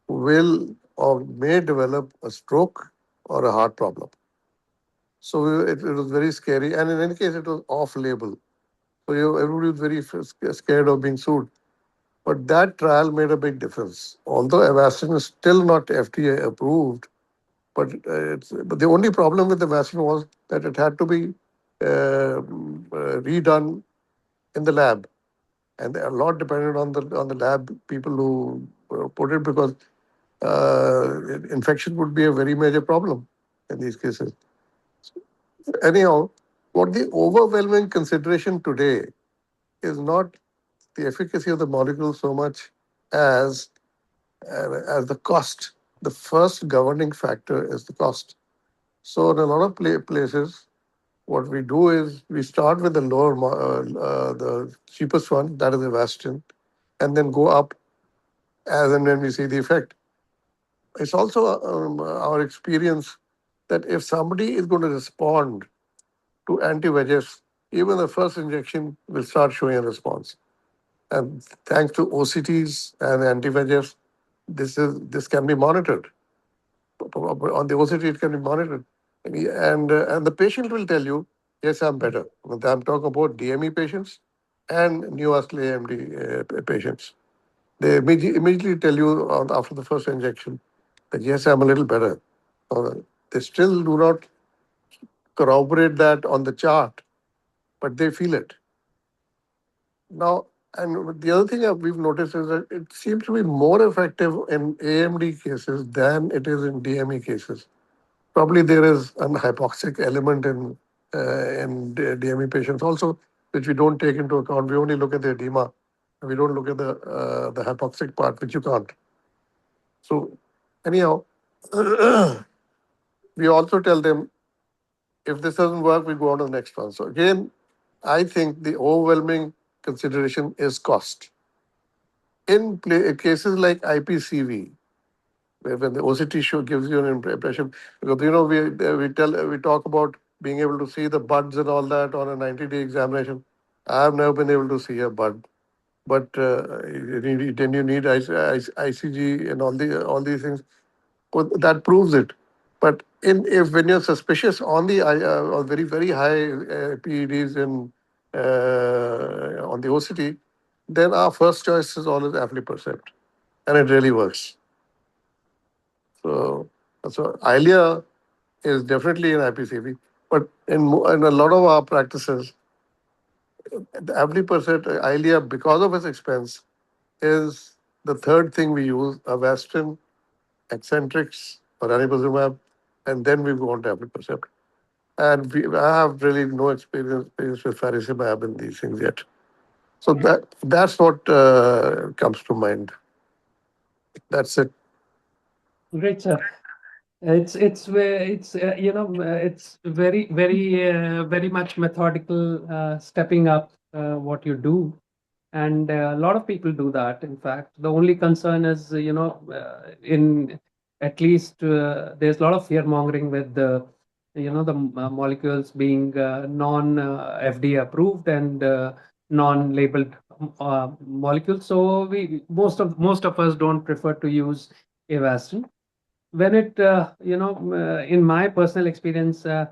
will or may develop a stroke or a heart problem. So it was very scary. And in any case, it was off-label. So everybody was very scared of being sued. But that trial made a big difference. Although Avastin is still not FDA approved, but the only problem with Avastin was that it had to be redone in the lab, and a lot depended on the lab people who put it, because infection would be a very major problem in these cases. Anyhow, what the overwhelming consideration today is not the efficacy of the molecule so much as the cost. The first governing factor is the cost. So in a lot of places, what we do is we start with the the cheapest one, that is Avastin, and then go up as and when we see the effect. It's also our experience that if somebody is going to respond to anti-VEGF, even the first injection will start showing a response. And thanks to OCTs and anti-VEGF, this can be monitored. On the OCT, it can be monitored, and the patient will tell you, yes, I'm better. I'm talking about DME patients and neovascular AMD patients. They immediately tell you after the first injection that yes, I'm a little better. They still do not corroborate that on the chart, but they feel it. Now, and the other thing that we've noticed is that it seems to be more effective in AMD cases than it is in DME cases. Probably there is an hypoxic element in DME patients also, which we don't take into account. We only look at the edema. We don't look at the hypoxic part, which you can't. So, anyhow, we also tell them if this doesn't work, we go on to the next one. So again, I think the overwhelming consideration is cost. In cases like IPCV, when the OCT show gives you an impression, because we talk about being able to see the buds and all that on a 90-day examination. I have never been able to see a bud, but then you need ICG and all these things. Well, that proves it. But if when you're suspicious on the or very very high PEDs in on the OCT, then our first choice is always aflibercept, and it really works. So Eylea is definitely an IPCV, but in a lot of our practices, the aflibercept Eylea, because of its expense, is the third thing we use: Avastin, Eccentrics, or ranibizumab, and then we go on to aflibercept. And I have really no experience with faricimab and these things yet. So that's what comes to mind. That's it. Great, sir. It's it's very much methodical, stepping up what you do, and a lot of people do that. In fact, the only concern is in at least there's a lot of fear mongering with the molecules being non FDA approved and non-labeled molecules. So we most of us don't prefer to use Avastin when it in my personal experience, the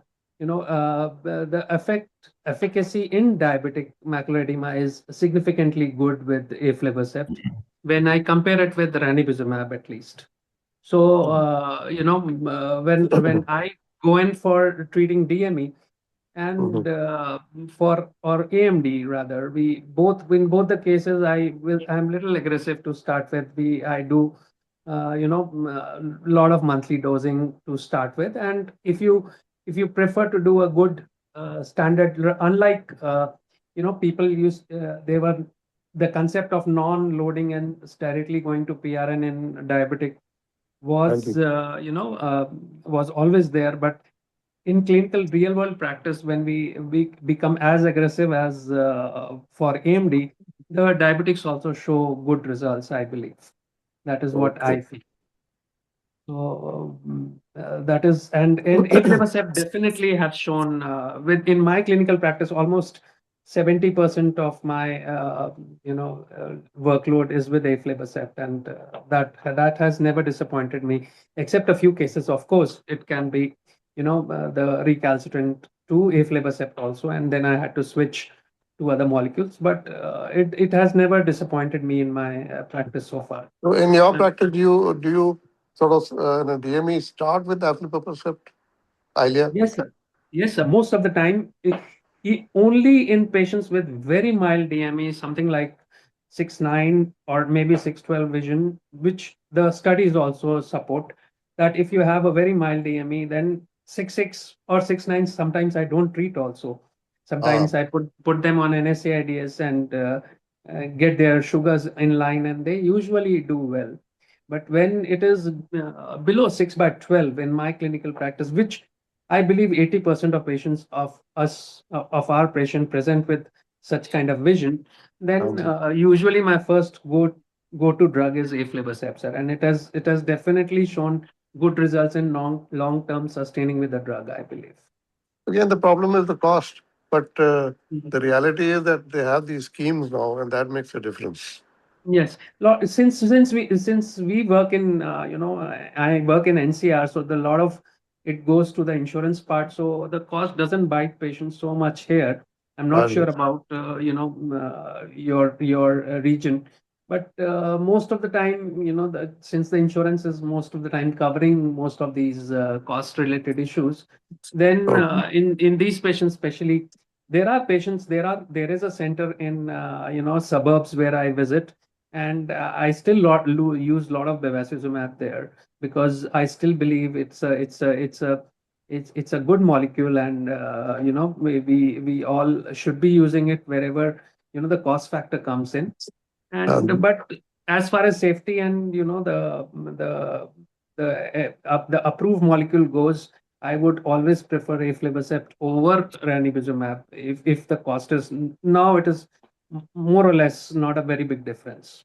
efficacy in diabetic macular edema is significantly good with aflibercept when I compare it with ranibizumab, at least. So when I go in for treating DME and for or AMD rather, we both in both the cases I'm little aggressive to start with. I do lot of monthly dosing to start with, and if you prefer to do a good standard, unlike people use they were the concept of non-loading and directly going to PRN in diabetic was was always there, but in clinical real world practice, when we become as aggressive as for AMD, the diabetics also show good results, I believe. That is what I feel. So that is, and aflibercept definitely have shown in my clinical practice, almost 70% of my workload is with aflibercept, and that has never disappointed me, except a few cases. Of course, it can be the recalcitrant to aflibercept also, and then I had to switch to other molecules, but it has never disappointed me in my practice so far. So in your practice, do you sort of in a DME start with aflibercept, Eylea? Yes, sir. Yes, sir. Most of the time, only in patients with very mild DME, something like 6/9 or maybe 6/12 vision, which the studies also support, that if you have a very mild DME, then 6/6 or 6/9, sometimes I don't treat also. Sometimes I put them on NSAIDs and get their sugars in line, and they usually do well. But when it is below 6/12 in my clinical practice, which I believe 80% of patients of our patient present with such kind of vision, then usually my first go to drug is aflibercept, sir, and it has definitely shown good results in long term sustaining with the drug, I believe. Again, the problem is the cost, but the reality is that they have these schemes now, and that makes a difference. Yes, since we work in I work in NCR, so the lot of it goes to the insurance part, so the cost doesn't bite patients so much here. I'm not sure about your region, but most of the time, since the insurance is most of the time covering most of these cost related issues, then in these patients especially, there is a center in suburbs where I visit, and I still use a lot of bevacizumab there because I still believe it's a good molecule, and we all should be using it wherever the cost factor comes in. And but as far as safety and the approved molecule goes, I would always prefer aflibercept over ranibizumab if the cost is now it is more or less not a very big difference.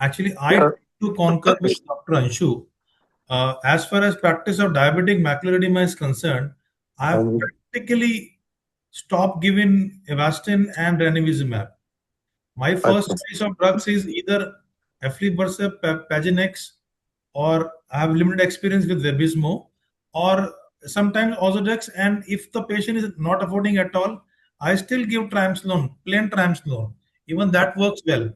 Actually, I to concur with Dr. Anshu. As far as practice of diabetic macular edema is concerned, I have practically stopped giving Avastin and ranibizumab. My first choice of drugs is either aflibercept, Pagenex, or I have limited experience with Vabysmo. or sometimes Ozurdex, and if the patient is not affording at all, I still give triamcinolone, plain triamcinolone. Even that works well,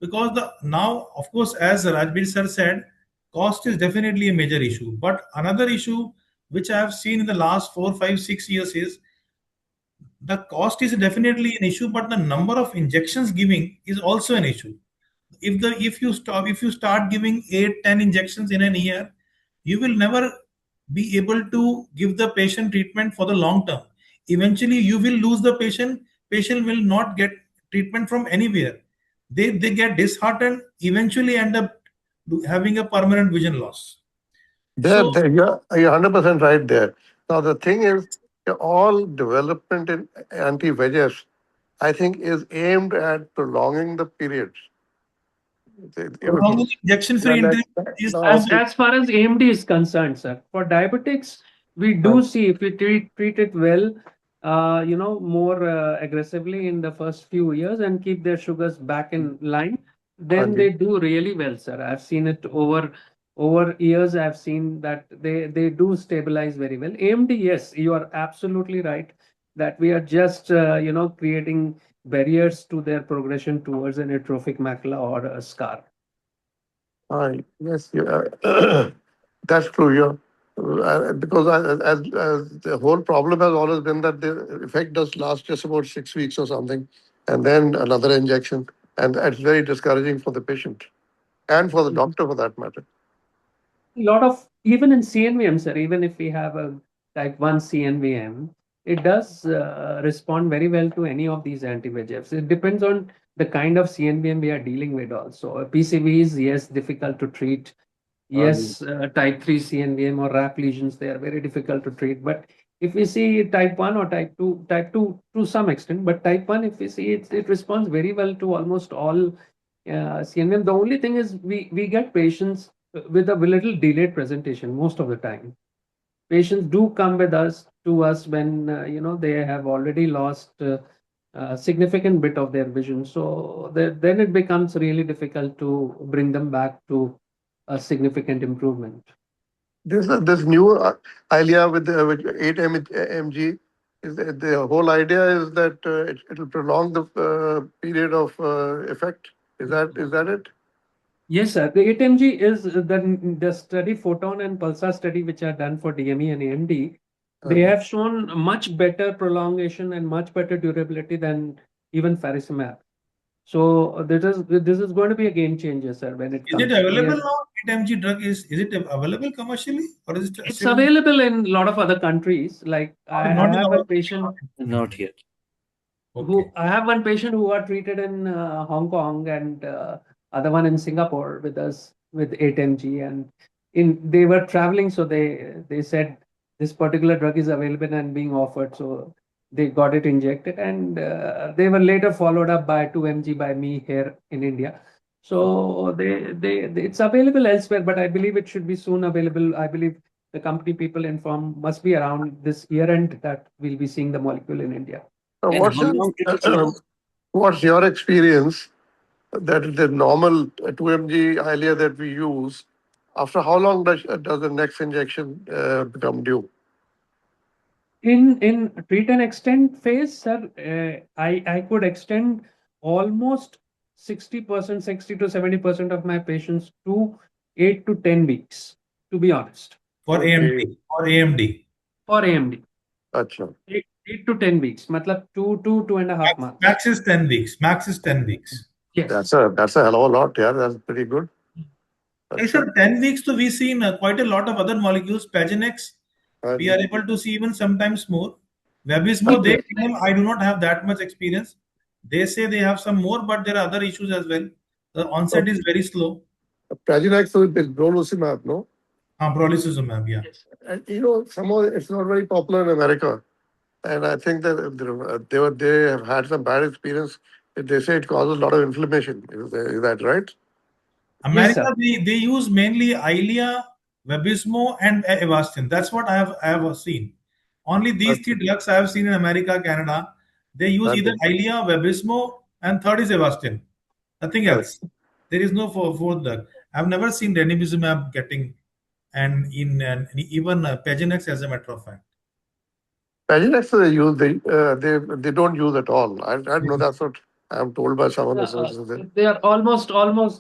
because the now, of course, as Rajbir sir said, cost is definitely a major issue. But another issue which I have seen in the last 4, 5, 6 years is the cost is definitely an issue, but the number of injections giving is also an issue. If you start giving 8, 10 injections in an year, you will never be able to give the patient treatment for the long term. Eventually you will lose the patient will not get treatment from anywhere. They get disheartened, eventually end up having a permanent vision loss. So You're 100% right there. Now, the thing is, all development in anti-VEGF, I think, is aimed at prolonging the periods. prolonging injection-free interval is No, one As far as AMD is concerned, sir, for diabetics, we do see if we treat it well, more aggressively in the first few years and keep their sugars back in line, then they do really well, sir. I've seen it over years. I've seen that they do stabilize very well. AMD, yes, you are absolutely right that we are just creating barriers to their progression towards an atrophic macula or a scar. Yes, that's true. Because as the whole problem has always been that the effect does last just about 6 weeks or something, and then another injection, and it's very discouraging for the patient and for the doctor, for that matter. Lot of, even in CNVM, sir, even if we have a type 1 CNVM, it does respond very well to any of these anti-VEGFs. It depends on the kind of CNVM we are dealing with also. PCVs, yes, difficult to treat. Yes, type 3 CNVM or RAP lesions, they are very difficult to treat. But if we see type 1 or type 2 to some extent, but type 1, if we see it responds very well to almost all CNVM. The only thing is we get patients with a little delayed presentation most of the time. Patients do come with us to us when they have already lost a significant bit of their vision. So then it becomes really difficult to bring them back to a significant improvement. This new Eylea with 8 mg, the whole idea is that it will prolong the period of effect. Is that it? Yes, sir. The 8mg is the study, photon and pulsar study, which are done for DME and AMD. They have shown much better prolongation and much better durability than even faricimab. So this is going to be a game changer, sir. When it is comes it available now? 8 mg drug is it available commercially, or is it it's still available in a lot of other countries. Like I not in have our a patient Not yet. okay. I have one patient who are treated in Hong Kong and other one in Singapore with us with 8mg, and they were traveling, so they said this particular drug is available and being offered, so they got it injected, and they were later followed up by 2mg by me here in India. So it's available elsewhere, but I believe it should be soon available. I believe the company people inform must be around this year end that we'll be seeing the molecule in India. And What's how long did it what's your experience that the normal 2 mg Eylea that we use, after how long does the next injection become due? In treat and extend phase, sir, I could extend almost 60%, 60 to 70% of my patients to 8 to 10 weeks, to be honest, For AMD or AMD. for AMD. Acha. 8 to 10 weeks, matlab 2.5 months. Max is 10 weeks. Max is 10 weeks. Yes. That's a hell of a lot, yeah. That's pretty good. Hey, sir, 10 weeks, so we've seen quite a lot of other molecules. Pagenex, we are able to see even sometimes more. Vabysmo, they claim, I do not have that much experience. They say they have some more, but there are other issues as well. The onset is very slow. Pragenax is brolucimab, no? Brolucizumab, yeah. And somehow it's not very popular in America. And I think that they have had some bad experience. They say it causes a lot of inflammation. Is that right? America, Yes, they use mainly Eylea, Vabysmo, and Avastin. That's what I have seen. Only these three drugs I have seen in America, Canada. They use either Eylea, Vabysmo, and third is Avastin. Nothing else. There is no fourth drug. I've never seen ranibizumab getting and even Pagenex, as a matter of fact. Pagenex they don't use at all. I know that's what I'm told by some of the sources. They are almost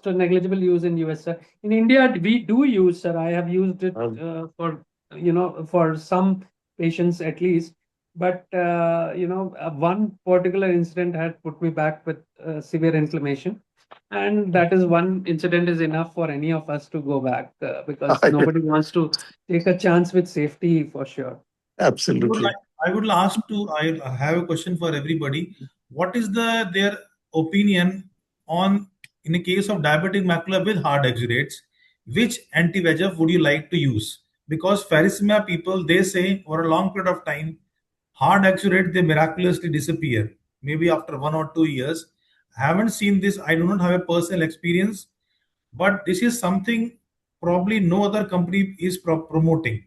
negligible use in US, sir. In India, we do use, sir. I have used it for for some patients at least. But one particular incident had put me back with severe inflammation, and that is one incident is enough for any of us to go back because nobody wants to take a chance with safety for sure. Absolutely. I would ask to. I have a question for everybody. What is their opinion on, in the case of diabetic macula with hard exudates, which anti-VEGF would you like to use? Because faricemia people, they say for a long period of time, hard exudate, they miraculously disappear. Maybe after 1 or 2 years. I haven't seen this. I do not have a personal experience, but this is something probably no other company is promoting.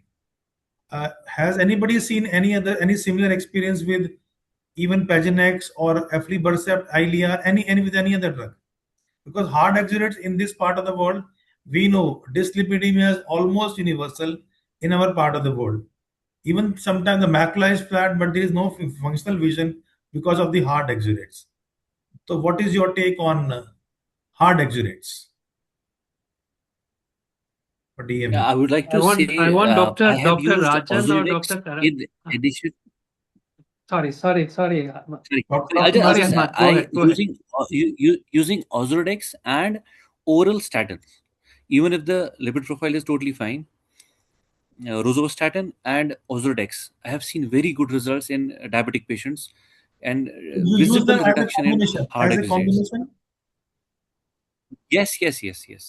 Has anybody seen any similar experience with even Pagenex or Aflibercept, Eylea, any with any other drug? Because hard exudates in this part of the world, we know dyslipidemia is almost universal in our part of the world. Even sometimes the macula is flat, but there is no functional vision because of the hard exudates. So, what is your take on hard exudates for DME? Yeah, I would like to I want say Dr. I have Dr. used Rajan or Ozurdex Dr. Karan. in addition. Sorry. Sorry, Sorry, I'll sorry, just say, Ahmad. Go ahead. using Ozurdex and oral statins, even if the lipid profile is totally fine. Rosuvastatin and Ozurdex, I have seen very good results in diabetic patients and You use visible them as a reduction in combination. hard As a exudates. combination. Yes.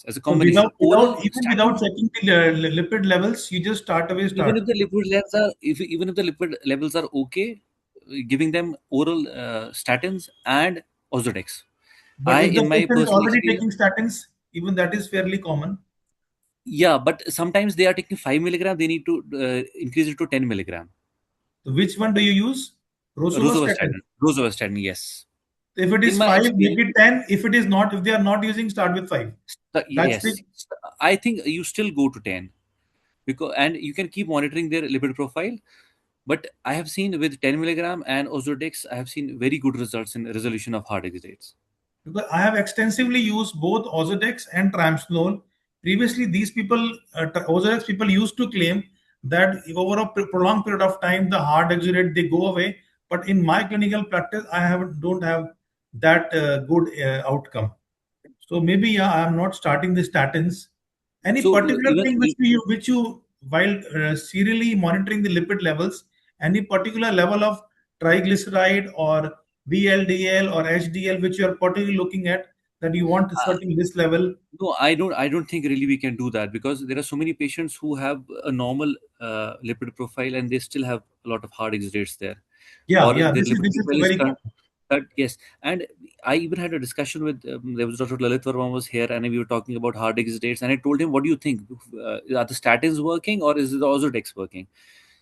As a So combination, oral even statin, without checking the lipid levels, you just start. even if the lipid levels are even if the lipid levels are okay, giving them oral statins and Ozurdex. But if the In my patient is personal already experience, taking statins, even that is fairly common. yeah, but sometimes they are taking 5 milligram, they need to increase it to 10 milligram. So which one do you use? Rosuvastatin. Rosuvastatin, yes. If it In is my 5, make experience, it 10. If it is not, if they are not using, start with 5. That's the. yes, I think you still go to 10 because and you can keep monitoring their lipid profile. But I have seen with 10 milligram and Ozurdex, I have seen very good results in resolution of hard exudates. Because I have extensively used both Ozurdex and Triamcinolone. Previously, these people, Ozurdex people used to claim that over a prolonged period of time, the hard exudate they go away. But in my clinical practice, don't have that good outcome. So maybe yeah, I am not starting the statins. Any So particular thing which you while serially monitoring the lipid levels, any particular level of triglyceride or VLDL or HDL which you are particularly looking at that you want a certain this level? no, I don't think really we can do that because there are so many patients who have a normal lipid profile and they still have a lot of hard exudates there, Yeah, or yeah. their This lipid is profile is very common. cut. Yes, and I even had a discussion with there was Dr. Lalit Verma was here, and we were talking about hard exudates, and I told him, "What do you think? Are the statins working, or is the Ozurdex working?"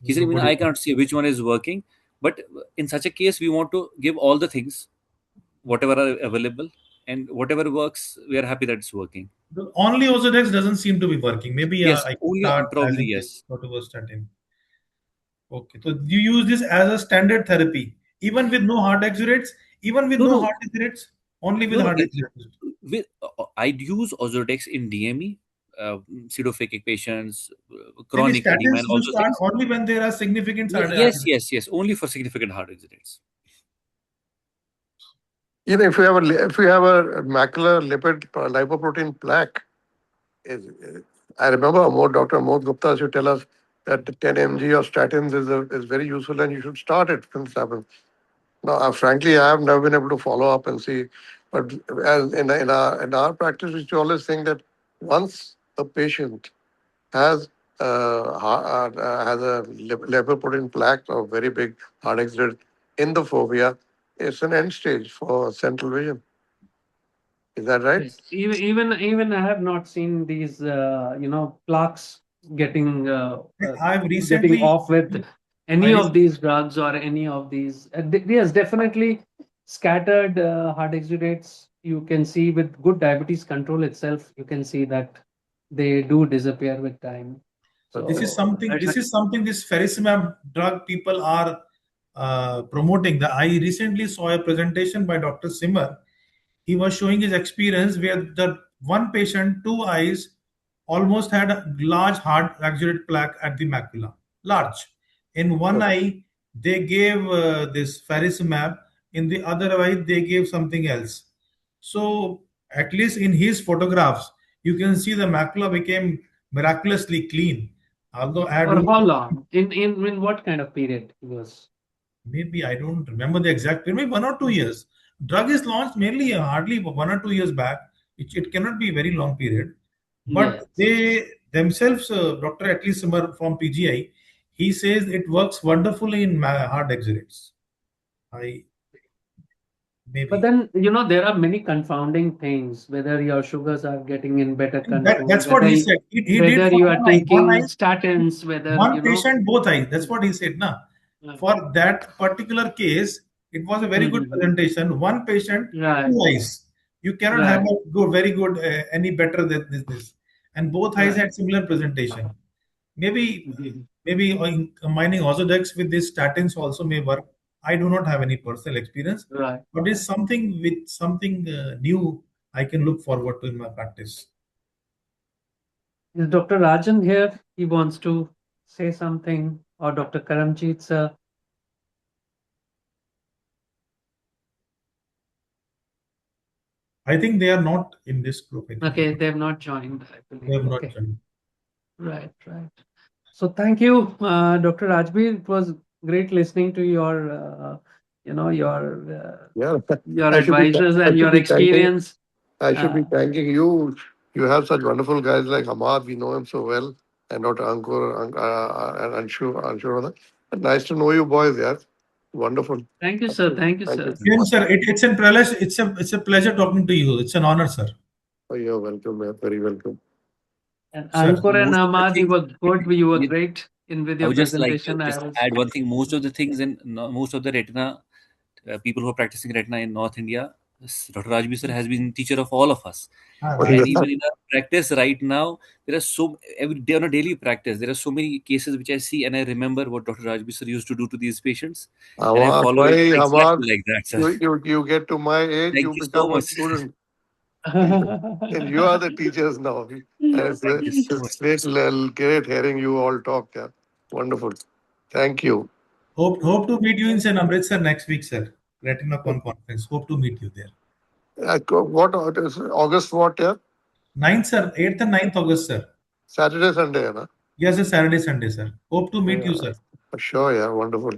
He said, Nobody I cannot see which one is working, but in such a case, we want to give all the things, whatever are available, and whatever works, we are happy that it's working. the only Ozurdex doesn't seem to be working. Maybe Yes, I only start probably adding this yes. rosuvastatin. Okay, so you use this as a standard therapy, even with no hard exudates, even with No, no no, hard exudates, only with no, no. hard exudates. With I'd use Ozurdex in DME, pseudophakic patients, Maybe chronic edema, statins and all you those start things. only when there are significant Yes. Only for significant hard exudates. If you have a macular lipid lipoprotein plaque, I remember Dr. Amod Gupta used to tell us that 10 mg of statins is very useful and you should start it when it happens. Now, frankly, I have never been able to follow up and see. But as in our practice, we should always think that once a patient has has a lipoprotein plaque or very big hard exudate in the fovea, it's an end stage for central vision. Is that right? Yes. Even I have not seen these plaques getting I've getting recently off with I any of recently these drugs or any of these. Yes, definitely scattered hard exudates. You can see with good diabetes control itself. You can see that they do disappear with time. This is So something. This is something. This faricimab drug people are promoting. I recently saw a presentation by Dr. Simmer. He was showing his experience where the one patient, two eyes, almost had a large hard exudate plaque at the macula. Large. In one eye, they gave this faricimab. In the other eye, they gave something else. So at least in his photographs, you can see the macula became miraculously clean. Although I for do how long? In what kind of period it was? maybe I don't remember the exact period, maybe 1 or 2 years. Drug is launched mainly hardly 1 or 2 years back. It cannot be a very long period. But Yes. they themselves, Dr. Atlee Simmer from PGI, he says it works wonderfully in hard exudates. I But maybe then, there are many confounding things, whether your sugars are getting in better control, that's what whether, he said. He did whether for you are one eye, taking statins, whether, one patient, both eyes. That's what he said. Na. Uh, For that particular case, it was a very good Mhm. presentation. One patient, Right. two eyes. You cannot have Right. a good, very good, any better than this. And both eyes Right. had similar presentation. Maybe Mhm. maybe combining Ozurdex with these statins also may work. I do not have any personal experience, Right. but it's something with something new I can look forward to in my practice. Is Dr. Rajan here? He wants to say something, or Dr. Karamjeet sir. I think they are not in this group. I think. Okay, they have not joined, I believe. They have not Okay. joined. Right. So thank you, Dr. Rajbir. It was great listening to your, Yeah. your I should be, advisors I and should your be thanking, experience. I should be Uh, thanking you. You have such wonderful guys like Hamad. We know him so well. And Dr. Ankur and Anshu. Nice to know you boys, yeah. Wonderful. Thank you, sir. Thank you, sir. Yes, sir. It's a pleasure talking to you. It's an honor, sir. Oh, you're welcome, man. Very welcome. And Sir, Ankur and most of the Ahmad, you things, were good. You were with- great with I your would just like to presentation. just add one thing. Most of the things in most of the retina people who are practicing retina in North India, Dr. Rajbir sir has been teacher of all of us. Oh, And yeah. even in our practice right now, there are every day on a daily practice, there are so many cases which I see and I remember what Dr. Rajbir sir used to do to these patients. And I Hamad, follow it Hamad, exactly like that, sir. you get to my age, Thank you you so become a much. student. And you are the teachers now. And it's Thank you so much. great hearing you all talk. Yeah. Wonderful. Thank you. hope to meet you in St. Amritsar next week, sir. RetinaCon conference. Hope to meet you there. What is August what, yeah? 9th, sir. 8th and 9th August, sir. Saturday, Sunday, na? Yes, sir. Saturday, Sunday, sir. Hope to meet you, sir. Sure, yeah. Wonderful.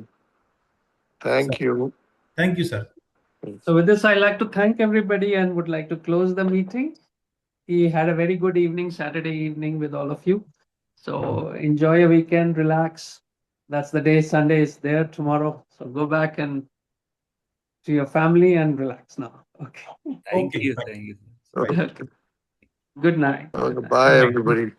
Thank you. Thank you, sir. So with this, I'd like to thank everybody and would like to close the meeting. We had a very good evening, Saturday evening with all of you. So enjoy your weekend, relax. That's the day. Sunday is there tomorrow. So go back and to your family and relax now. Okay. Thank Okay, you. bye. Thank you. Okay. Good night. Good night. Bye, Bye. everybody.